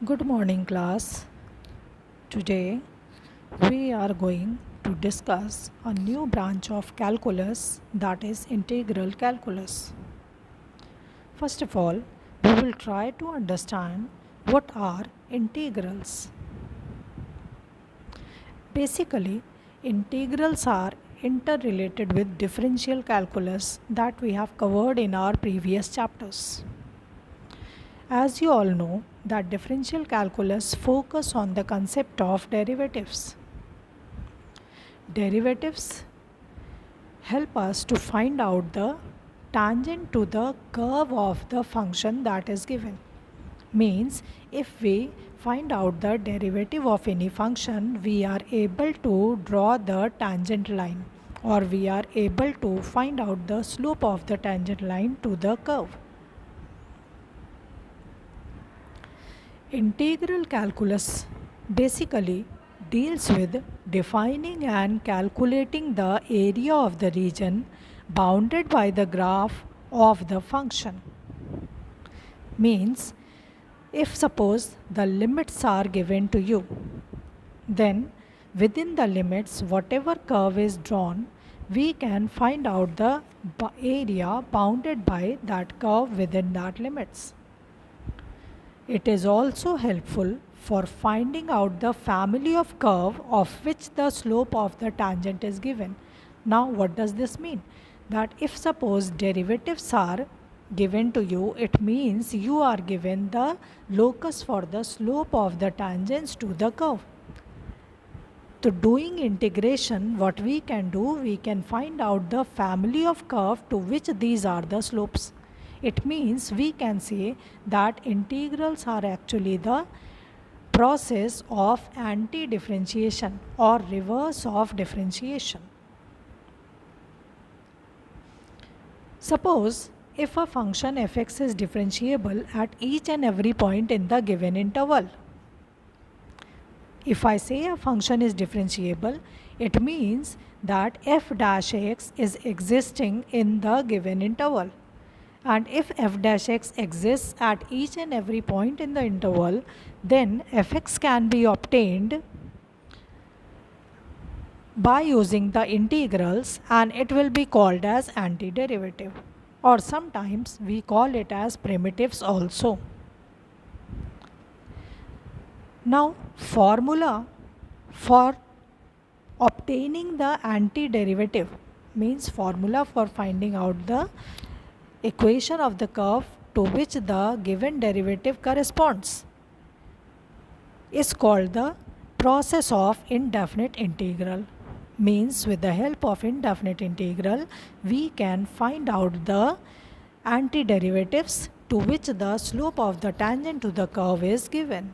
Good morning, class. Today we are going to discuss a new branch of calculus, that is integral calculus. First of all, we will try to understand what are integrals. Basically, integrals are interrelated with differential calculus that we have covered in our previous chapters. As you all know, that differential calculus focus on the concept of derivatives. Derivatives help us to find out the tangent to the curve of the function that is given. Means if we find out the derivative of any function, we are able to draw the tangent line, or we are able to find out the slope of the tangent line to the curve. Integral calculus basically deals with defining and calculating the area of the region bounded by the graph of the function. Means if suppose the limits are given to you, then within the limits whatever curve is drawn, we can find out the area bounded by that curve within that limits. It is also helpful for finding out the family of curve of which the slope of the tangent is given. Now what does this mean? That if suppose derivatives are given to you, it means you are given the locus for the slope of the tangents to the curve. To doing integration, what we can do, we can find out the family of curve to which these are the slopes. It means we can say that integrals are actually the process of anti-differentiation or reverse of differentiation. Suppose if a function fx is differentiable at each and every point in the given interval. If I say a function is differentiable, it means that f dash x is existing in the given interval. And if f dash x exists at each and every point in the interval, then fx can be obtained by using the integrals, and it will be called as antiderivative, or sometimes we call it as primitives also. Now, formula for obtaining the antiderivative means formula for finding out the equation of the curve to which the given derivative corresponds is called the process of indefinite integral. Means with the help of indefinite integral, we can find out the antiderivatives to which the slope of the tangent to the curve is given.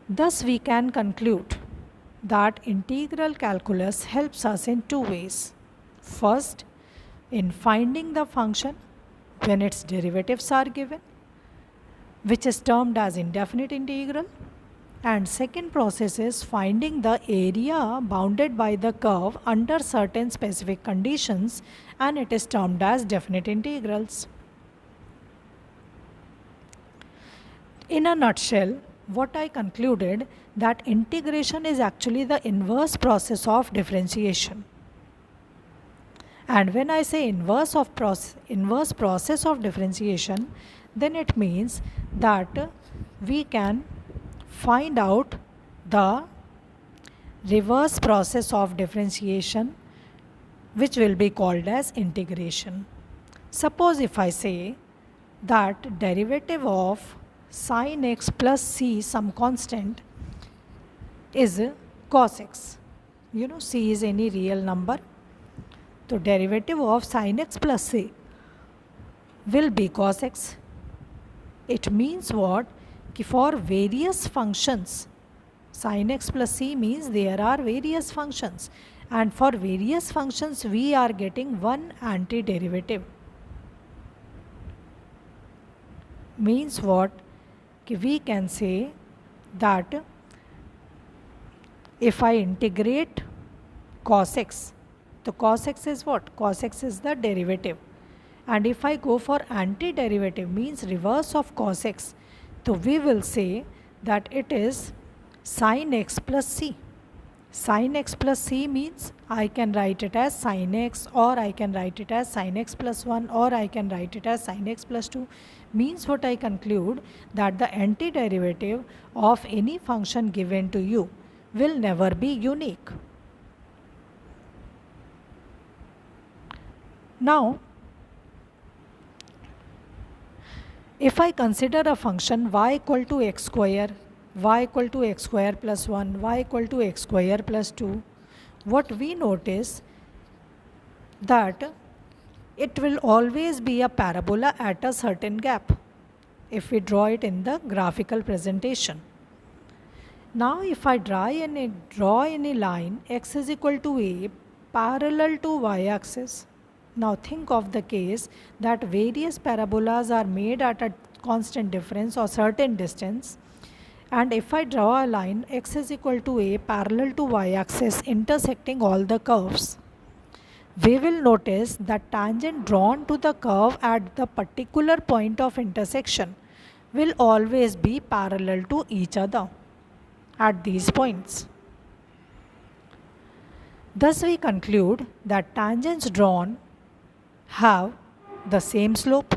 Thus, we can conclude that integral calculus helps us in two ways. First, in finding the function when its derivatives are given, which is termed as indefinite integral. And second process is finding the area bounded by the curve under certain specific conditions, and it is termed as definite integrals. In a nutshell, what I concluded that integration is actually the inverse process of differentiation. And when I say inverse process of differentiation, then it means that we can find out the reverse process of differentiation, which will be called as integration. Suppose if I say that derivative of sin x plus c, some constant, is cos x. You know, c is any real number. So derivative of sin x plus c will be cos x. It means what? For various functions, sin x plus c means there are various functions, and for various functions we are getting one antiderivative. Means what? We can say that if I integrate cos x, so cos x is what? Cos x is the derivative. And if I go for antiderivative, means reverse of cos x, So we will say that it is sin x plus c. Sin x plus c means I can write it as sin x, or I can write it as sin x plus 1, or I can write it as sin x plus 2. Means what I conclude, that the antiderivative of any function given to you will never be unique. Now, if I consider a function y equal to x square, y equal to x square plus 1, y equal to x square plus 2, what we notice that it will always be a parabola at a certain gap if we draw it in the graphical presentation. Now if I draw any line x is equal to a parallel to y axis. Now think of the case that various parabolas are made at a constant difference or certain distance, and if I draw a line x is equal to a parallel to y axis intersecting all the curves, we will notice that tangent drawn to the curve at the particular point of intersection will always be parallel to each other at these points. Thus we conclude that tangents drawn have the same slope,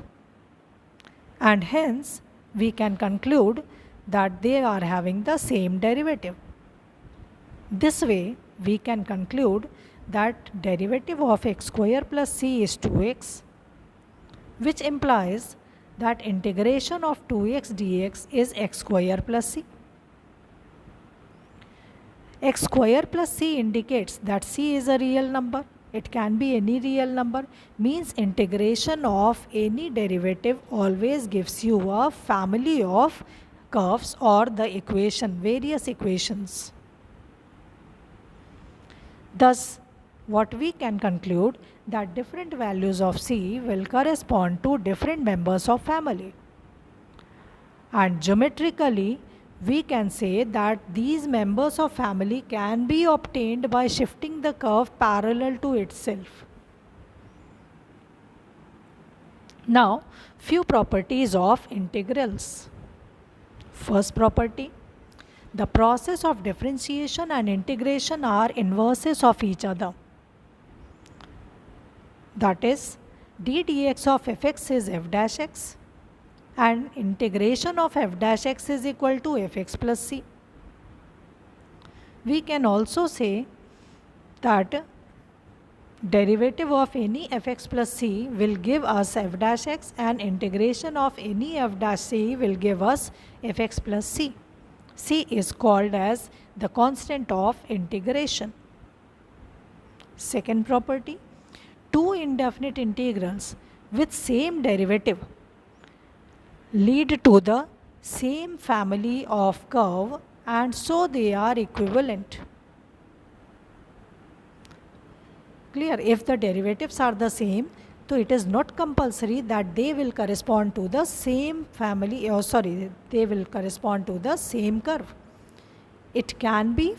and hence we can conclude that they are having the same derivative. This way we can conclude that derivative of x square plus c is 2x, which implies that integration of 2x dx is x square plus c. X square plus c indicates that c is a real number. It can be any real number, means integration of any derivative always gives you a family of curves or the equation, various equations. Thus, what we can conclude, that different values of c will correspond to different members of family. And geometrically, we can say that these members of family can be obtained by shifting the curve parallel to itself. Now, few properties of integrals. First property, the process of differentiation and integration are inverses of each other. That is, d dx of fx is f dash x, and integration of f dash x is equal to fx plus c. We can also say that derivative of any fx plus c will give us f dash x, and integration of any f dash c will give us fx plus c. C is called as the constant of integration. Second property, two indefinite integrals with same derivative lead to the same family of curve, and so they are equivalent. Clear? If the derivatives are the same, so it is not compulsory that they will correspond to the same family, they will correspond to the same curve. It can be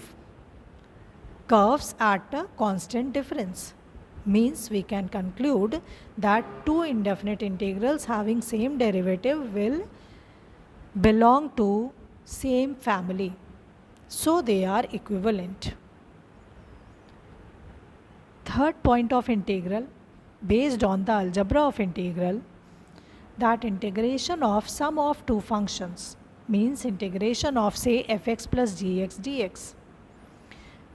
curves at a constant difference. Means we can conclude that two indefinite integrals having same derivative will belong to same family, so they are equivalent. Third point of integral, based on the algebra of integral, that integration of sum of two functions, means integration of say fx plus gx dx,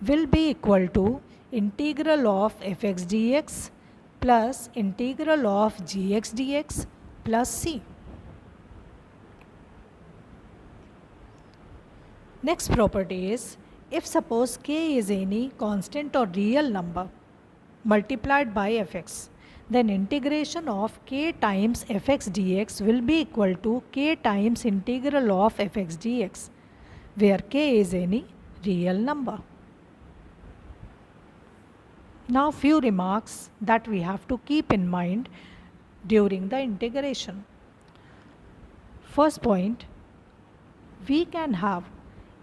will be equal to integral of fx dx plus integral of gx dx plus c. Next property is, if suppose k is any constant or real number multiplied by fx, then integration of k times fx dx will be equal to k times integral of fx dx, where k is any real number. Now few remarks that we have to keep in mind during the integration. First point, we can have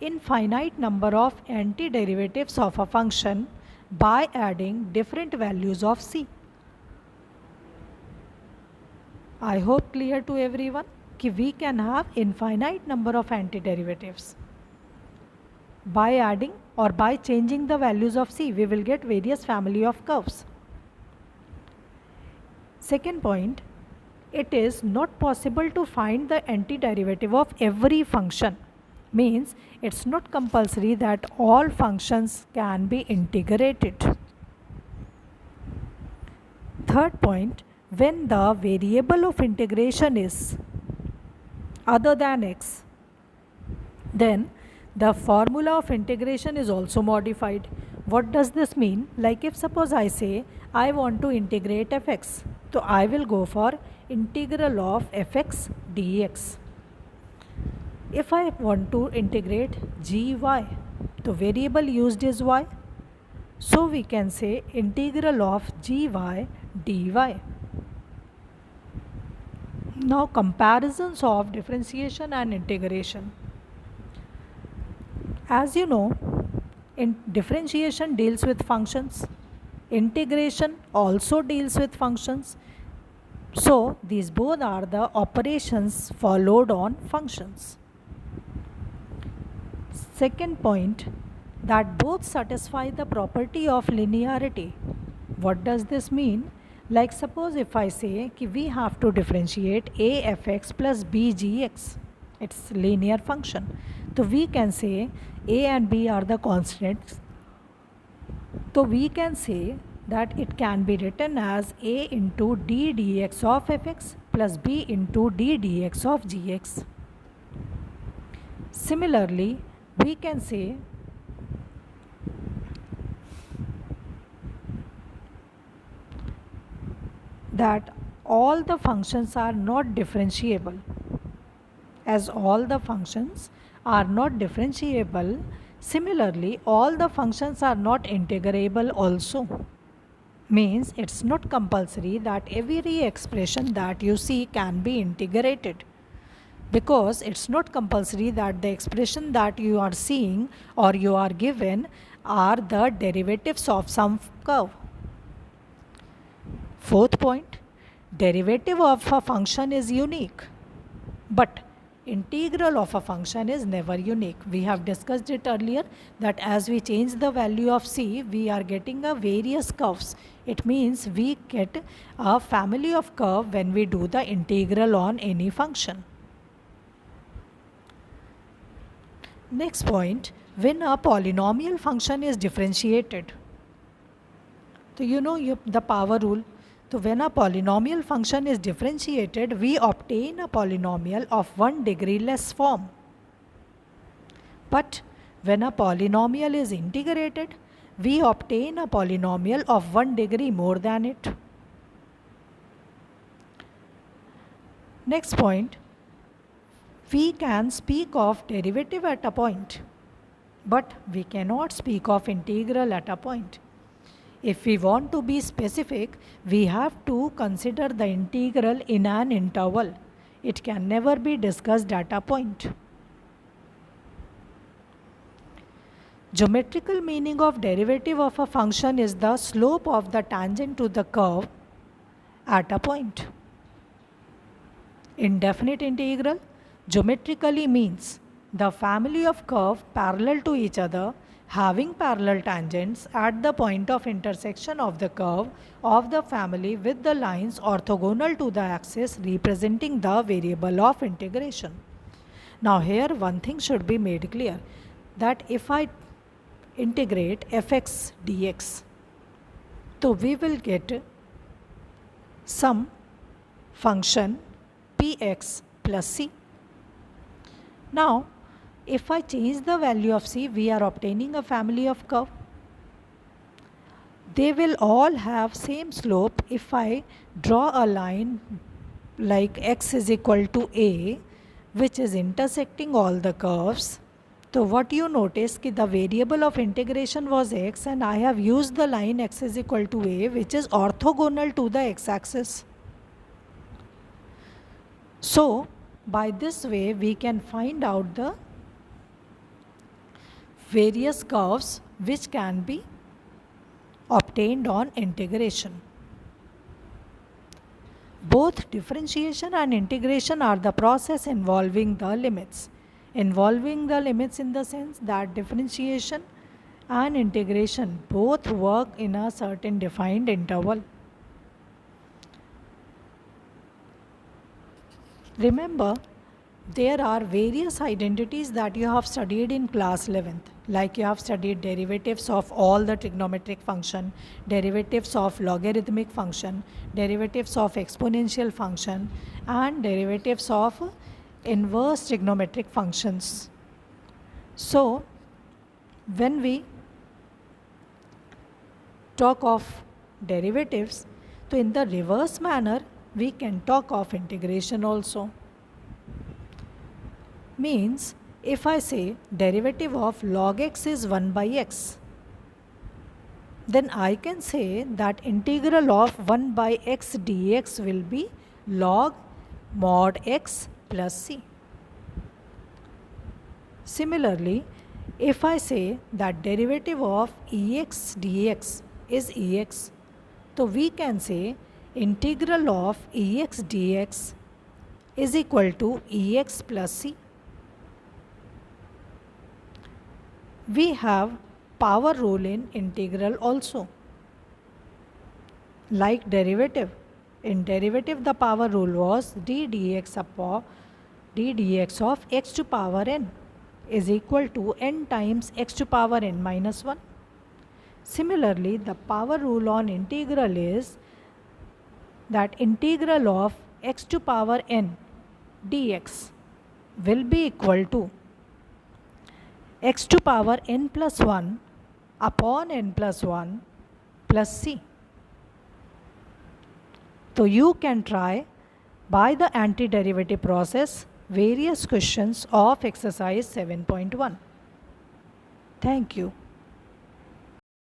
infinite number of antiderivatives of a function by adding different values of c. I hope clear to everyone. कि we can have infinite number of antiderivatives. By adding or by changing the values of c, we will get various family of curves. Second point, it is not possible to find the antiderivative of every function. Means it's not compulsory that all functions can be integrated. Third point, when the variable of integration is other than x, then the formula of integration is also modified. What does this mean? Like if suppose I say I want to integrate fx, so I will go for integral of fx dx. If I want to integrate gy, the variable used is y, so we can say integral of gy dy. Now comparisons of differentiation and integration. As you know, differentiation deals with functions, integration also deals with functions. So these both are the operations followed on functions. Second point, that both satisfy the property of linearity. What does this mean? Like suppose if I say कि we have to differentiate a fx plus b gx, it's linear function. So we can say a and b are the constants. So we can say that it can be written as a into d dx of fx plus b into d dx of gx. Similarly, we can say that all the functions are not differentiable. As all the functions are not differentiable, similarly all the functions are not integrable also. Means it's not compulsory that every expression that you see can be integrated, because it's not compulsory that the expression that you are seeing or you are given are the derivatives of some curve. Fourth point, derivative of a function is unique, but integral of a function is never unique. We have discussed it earlier that as we change the value of c, we are getting a various curves. It means we get a family of curve when we do the integral on any function. Next point, when a polynomial function is differentiated. So you know the power rule. So when a polynomial function is differentiated, we obtain a polynomial of 1 degree less form. But when a polynomial is integrated, we obtain a polynomial of 1 degree more than it. Next point, we can speak of derivative at a point, but we cannot speak of integral at a point. If we want to be specific, we have to consider the integral in an interval. It can never be discussed at a point. Geometrical meaning of derivative of a function is the slope of the tangent to the curve at a point. Indefinite integral geometrically means the family of curves parallel to each other having parallel tangents at the point of intersection of the curve of the family with the lines orthogonal to the axis representing the variable of integration. Now here one thing should be made clear, that if I integrate fx dx, so we will get some function px plus c. Now if I change the value of c, we are obtaining a family of curve. They will all have same slope. If I draw a line like x is equal to a, which is intersecting all the curves, so what you notice कि the variable of integration was x and I have used the line x is equal to a, which is orthogonal to the x-axis. So by this way we can find out the various curves which can be obtained on integration. Both differentiation and integration are the process involving the limits. Involving the limits in the sense that differentiation and integration both work in a certain defined interval. Remember, there are various identities that you have studied in class 11th, like you have studied derivatives of all the trigonometric function, derivatives of logarithmic function, derivatives of exponential function, and derivatives of inverse trigonometric functions. So, when we talk of derivatives, so in the reverse manner, we can talk of integration also. Means if I say derivative of log x is 1 by x, then I can say that integral of 1 by x dx will be log mod x plus c. Similarly, if I say that derivative of ex dx is ex, so we can say integral of ex dx is equal to ex plus c. We have power rule in integral also. Like derivative. In derivative, the power rule was d dx upon d dx of x to power n is equal to n times x to power n minus 1. Similarly, the power rule on integral is that integral of x to power n dx will be equal to x to power n plus 1 upon n plus 1 plus c. So you can try by the antiderivative process various questions of exercise 7.1. Thank you.